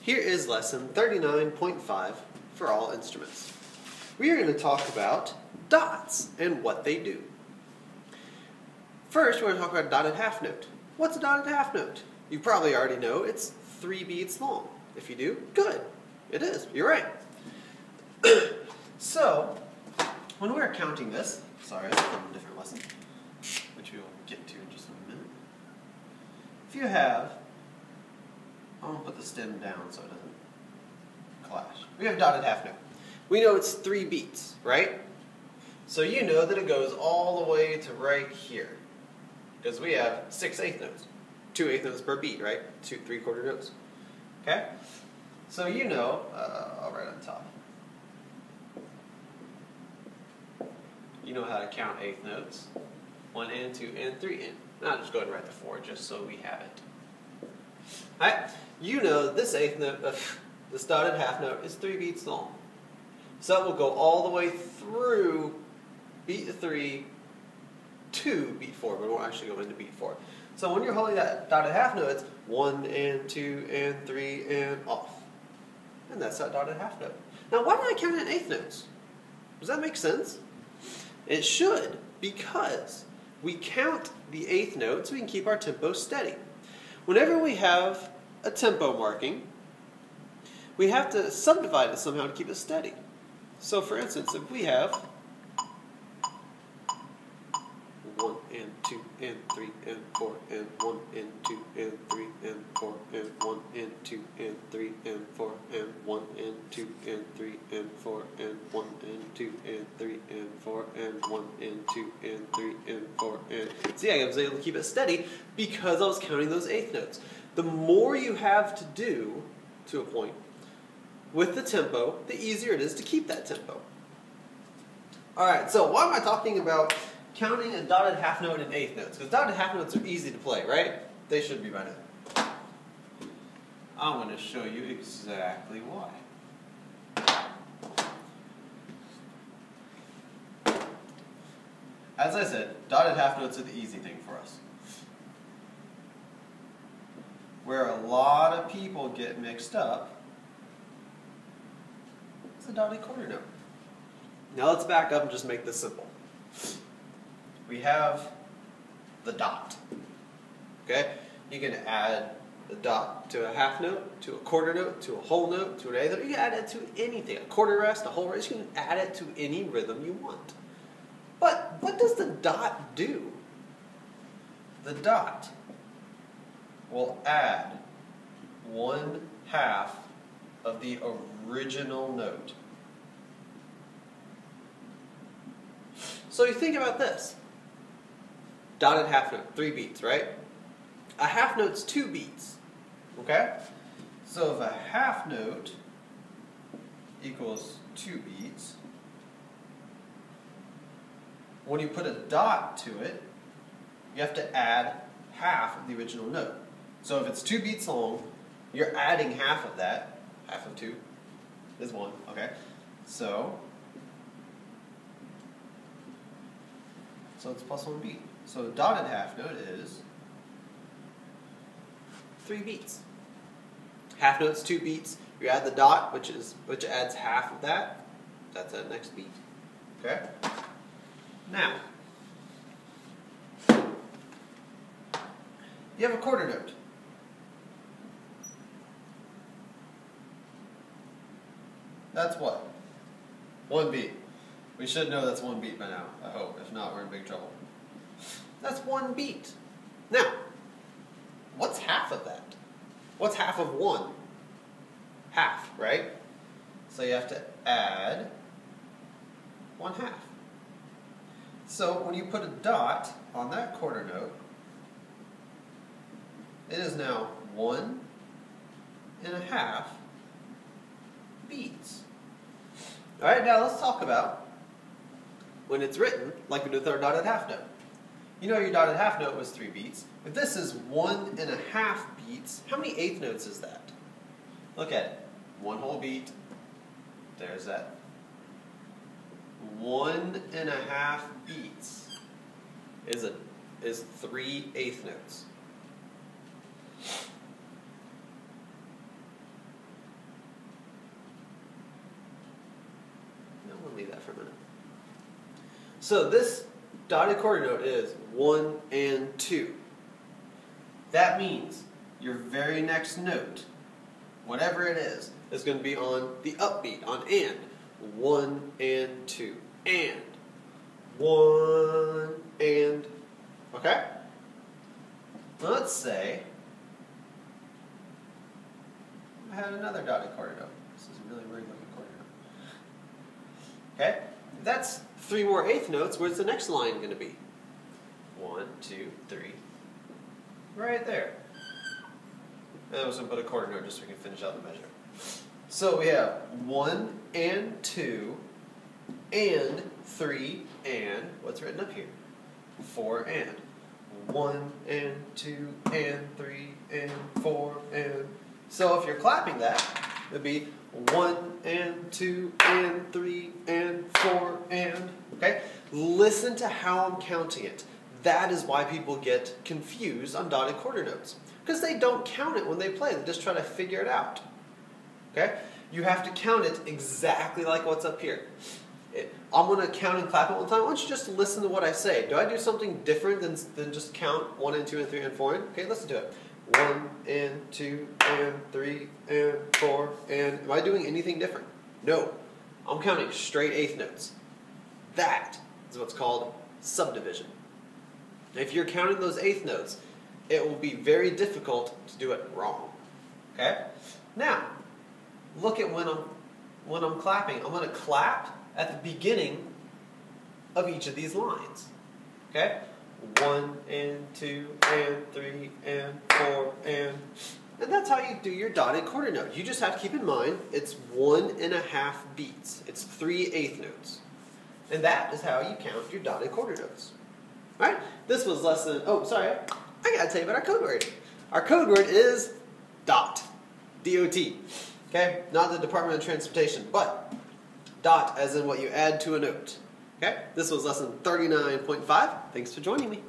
Here is lesson 39.5 for all instruments. We are going to talk about dots and what they do. First, we're going to talk about a dotted half note. What's a dotted half note? You probably already know it's 3 beats long. If you do, good. It is. You're right. So, when we're counting this, sorry, that's from a different lesson, which we will get to in just a minute. If you have, I'm going to put the stem down so it doesn't clash. We have a dotted half note. We know it's 3 beats, right? So you know that it goes all the way to right here. Because we have 6 eighth notes. 2 eighth notes per beat, right? 2 3/4 notes. Okay? So you know, I'll write on top. You know how to count eighth notes. 1 and 2 and 3 and. I'll just go ahead and write the 4 just so we have it. Alright? You know this eighth note, this dotted half note is 3 beats long. So it will go all the way through beat 3 to beat 4, but it won't actually go into beat 4. So when you're holding that dotted half note, it's 1 and 2 and 3 and off. And that's that dotted half note. Now why did I count in eighth notes? Does that make sense? It should, because we count the eighth note so we can keep our tempo steady. Whenever we have a tempo marking, we have to subdivide it somehow to keep it steady. So for instance, if we have 1 and 2 and 3 and 4 and 1 and 2 and 3 and 4 and 1 and 2 and 3 and 4 and 1 and 2 and 3 and 4 and 1 and 2 and 3 and 4 and 1 and 2 and 3 and 4 and see, I was able to keep it steady because I was counting those eighth notes. The more you have to do to a point with the tempo, the easier it is to keep that tempo. Alright, so why am I talking about counting a dotted half note in eighth notes? Because dotted half notes are easy to play, right? They should be by now. I'm going to show you exactly why. As I said, dotted half notes are the easy thing for us. Where a lot of people get mixed up is the dotted quarter note. Now let's back up and just make this simple. We have the dot. Okay? You can add the dot to a half note, to a quarter note, to a whole note, to an eighth note. You can add it to anything. A quarter rest, a whole rest. You can add it to any rhythm you want. But what does the dot do? The dot will add 1/2 of the original note. So you think about this. Dotted half note, 3 beats, right? A half note's 2 beats, okay? So if a half note equals 2 beats, when you put a dot to it, you have to add half of the original note. So if it's 2 beats long, you're adding half of that. Half of 2 is 1, okay? So it's plus 1 beat. So the dotted half note is 3 beats. Half note's 2 beats. You add the dot, which adds half of that. That's that next beat. Okay? Now, you have a quarter note. That's what? 1 beat. We should know that's 1 beat by now, I hope. If not, we're in big trouble. That's 1 beat. Now, what's half of that? What's half of 1? Half, right? So you have to add 1/2. So when you put a dot on that quarter note, it is now 1.5 beats. Alright, now let's talk about when it's written like we did with our dotted half note. You know your dotted half note was 3 beats. If this is 1.5 beats, how many eighth notes is that? Look at it. 1 whole beat. There's that. 1.5 beats is 3 eighth notes. for a minute. So this dotted quarter note is 1 and 2. That means your very next note, whatever it is going to be on the upbeat, on and. 1 and 2. And. 1 and. Okay? Let's say I had another dotted quarter note. This is a really weird looking quarter note. Okay? If that's 3 more eighth notes, where's the next line going to be? 1, 2, 3. Right there. And I was going to put a quarter note just so we can finish out the measure. So we have 1 and 2 and 3 and, what's written up here? 4 and. 1 and 2 and 3 and 4 and. So if you're clapping that, it would be 1 and 2 and 3 and 4 and. Okay? Listen to how I'm counting it. That is why people get confused on dotted quarter notes. Because they don't count it when they play. They just try to figure it out. Okay? You have to count it exactly like what's up here. I'm going to count and clap it one time. Why don't you just listen to what I say? Do I do something different than just count 1 and 2 and 3 and 4 and? Okay, listen to it. 1 and 2 and 3 and 4 and. Am I doing anything different? No. I'm counting straight eighth notes. That is what's called subdivision. If you're counting those eighth notes, it will be very difficult to do it wrong. Okay? Now, look at when I'm clapping. I'm going to clap at the beginning of each of these lines. Okay? 1 and 2 and 3 and 4 and. And that's how you do your dotted quarter note. You just have to keep in mind it's 1.5 beats. It's 3 eighth notes. And that is how you count your dotted quarter notes. Alright? This was lesson. Oh, sorry. I gotta tell you about our code word. Our code word is DOT. D-O-T. Okay? Not the Department of Transportation, but dot as in what you add to a note. Okay? This was lesson 39.5. Thanks for joining me.